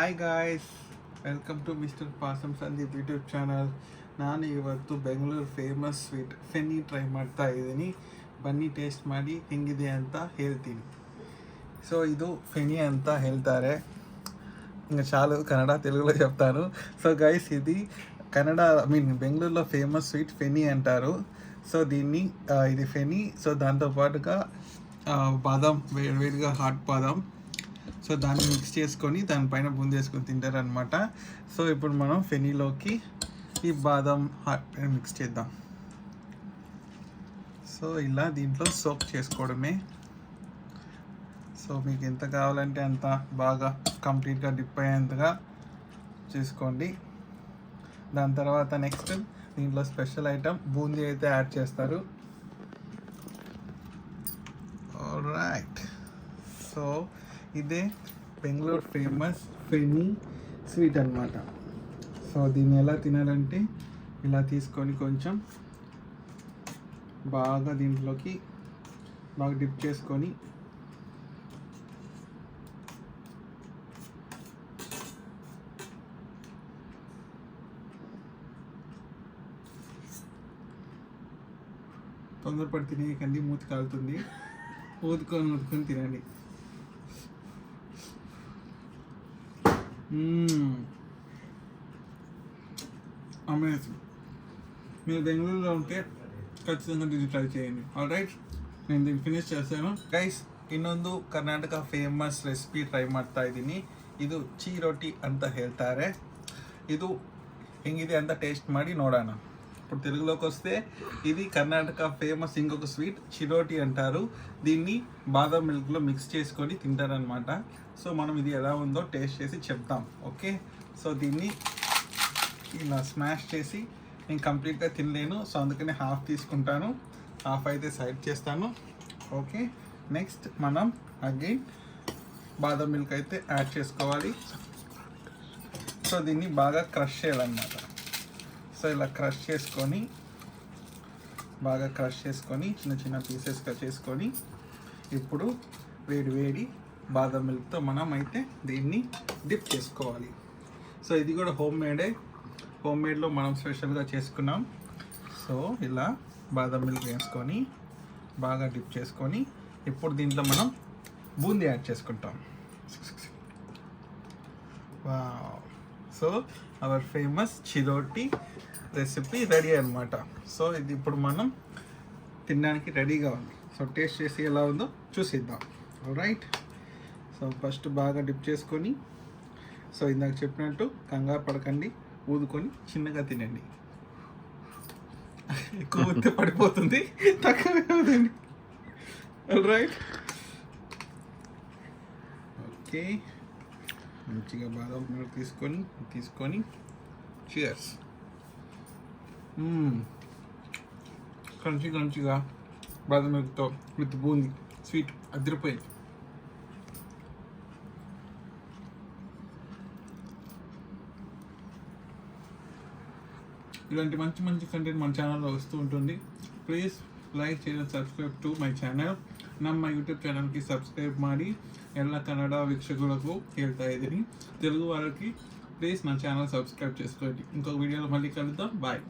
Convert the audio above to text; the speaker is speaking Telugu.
Hi guys, welcome to mister Pasam Sandeep YouTube channel. ನಾನು ಇವತ್ತು Bengaluru famous sweet pheni try ಮಾಡ್ತಾ ಇದ್ದೀನಿ. ಬನ್ನಿ ಟೇಸ್ಟ್ ಮಾಡಿ ಹೆಂಗಿದೆ ಅಂತ ಹೇಳ್ತೀನಿ. సో ಇದು ఫెనీ ಅಂತ ಹೇಳ್ತಾರೆ. ఇంకా చాలు కన్నడ తెలుగులో చెప్తాను. సో గైస్, ఇది కన్నడ బెంగళూరులో ఫేమస్ స్వీట్ ఫెనీ అంటారు. సో దీన్ని ఇది ఫెనీ. సో దాంతోపాటుగా బాదం, వేడిగా హాట్ బాదం, సో దాన్ని మిక్స్ చేసుకొని దానిపైన బూందీ వేసుకొని తింటారనమాట. సో ఇప్పుడు మనం ఫెనీలోకి ఈ బాదం హాట్ మిక్స్ చేద్దాం. సో ఇలా దీంట్లో సోక్ చేసుకోవడమే. సో మీకు ఎంత కావాలంటే అంత బాగా కంప్లీట్గా డిప్ అయ్యేంతగా చేసుకోండి. దాని తర్వాత నెక్స్ట్ దీంట్లో స్పెషల్ ఐటమ్ బూందీ అయితే యాడ్ చేస్తారు. ఆల్రైట్, సో ఇదే బెంగళూరు ఫేమస్ ఫెనీ స్వీట్ అనమాట. సో దీన్ని ఎలా తినాలంటే ఇలా తీసుకొని కొంచెం బాగా దీంట్లోకి బాగా డిప్ చేసుకొని తొందరపడి తినేయకండి, మూతి కాలుతుంది. ఊదుకొని తినండి. అమేజింగ్. మీరు బెంగళూరులో ఉంటే ఖచ్చితంగా దీన్ని ట్రై చేయండి. ఆల్రైట్, నేను దీన్ని ఫినిష్ చేస్తాను. ಗೈಸ್, ಇನ್ನೊಂದು ಕರ್ನಾಟಕ ಫೇಮಸ್ ರೆಸಿಪಿ ಟ್ರೈ ಮಾಡ್ತಾ ಇದ್ದೀನಿ. ಇದು ಚೀರೋಟಿ ಅಂತ ಹೇಳ್ತಾರೆ. ಇದು ಹೆಂಗಿದೆ ಅಂತ ಟೇಸ್ಟ್ ಮಾಡಿ ನೋಡೋಣ. ఇప్పుడు తెలుగులోకి వస్తే ఇది కర్ణాటక ఫేమస్ ఇంకొక స్వీట్ చిరోటి అంటారు. దీన్ని బాదం మిల్క్లో మిక్స్ చేసుకొని తింటారనమాట. సో మనం ఇది ఎలా ఉందో టేస్ట్ చేసి చెప్తాం. ఓకే, సో దీన్ని ఇలా స్మాష్ చేసి నేను కంప్లీట్గా తినలేను. సో అందుకని హాఫ్ తీసుకుంటాను, హాఫ్ అయితే సైడ్ చేస్తాను. ఓకే, నెక్స్ట్ మనం అగైన్ బాదం మిల్క్ అయితే యాడ్ చేసుకోవాలి. సో దీన్ని బాగా క్రష్ చేయాలన్నమాట. సో ఇలా బాగా క్రష్ చేసుకొని చిన్న చిన్న పీసెస్గా చేసుకొని ఇప్పుడు వేడి బాదం మిల్క్తో మనం అయితే దీన్ని డిప్ చేసుకోవాలి. సో ఇది కూడా హోమ్ మేడ్లో మనం స్పెషల్గా చేసుకున్నాం. సో ఇలా బాదం మిల్క్ వేసుకొని బాగా డిప్ చేసుకొని ఇప్పుడు దీంట్లో మనం బూందీ యాడ్ చేసుకుంటాం. Wow, so our famous chiroti recipe ready అనమాట. సో ఇది ఇప్పుడు మనం తినడానికి రెడీగా ఉంది. సో టేస్ట్ చేసి ఎలా ఉందో చూసిద్దాం. రైట్, సో ఫస్ట్ బాగా డిప్ చేసుకొని, సో ఇందాక చెప్పినట్టు కంగారు పడకండి, ఊదుకొని చిన్నగా తినండి. ఎక్కువ ఊదితే పడిపోతుంది, తక్కువే ఊదండి. Right, okay. మంచిగా బాదం మిల్క్ తీసుకొని చియర్స్. క్రంచిగా బాదం మిల్క్తో విత్ బూందీ స్వీట్ అదిరిపోయింది. ఇలాంటి మంచి కంటెంట్ మన ఛానల్లో వస్తూ ఉంటుంది. Please like share subscribe to my channel. ನಮ್ಮ ಯೂಟ್ಯೂಬ್ ಚಾನಲ್ಗೆ ಸಬ್ಸ್ಕ್ರೈಬ್ ಮಾಡಿ. ಎಲ್ಲ ಕನ್ನಡ ವೀಕ್ಷకులకు ಹೇಳ್ತಾ ಇದ್ದೀನಿ, తెలుగు వాళ్ళకి ప్లీజ్ నా ఛానల్ సబ్స్క్రైబ్ చేసుకోండి. ఇంకొక వీడియోలో మళ్ళీ కలుద్దాం. బాయ్.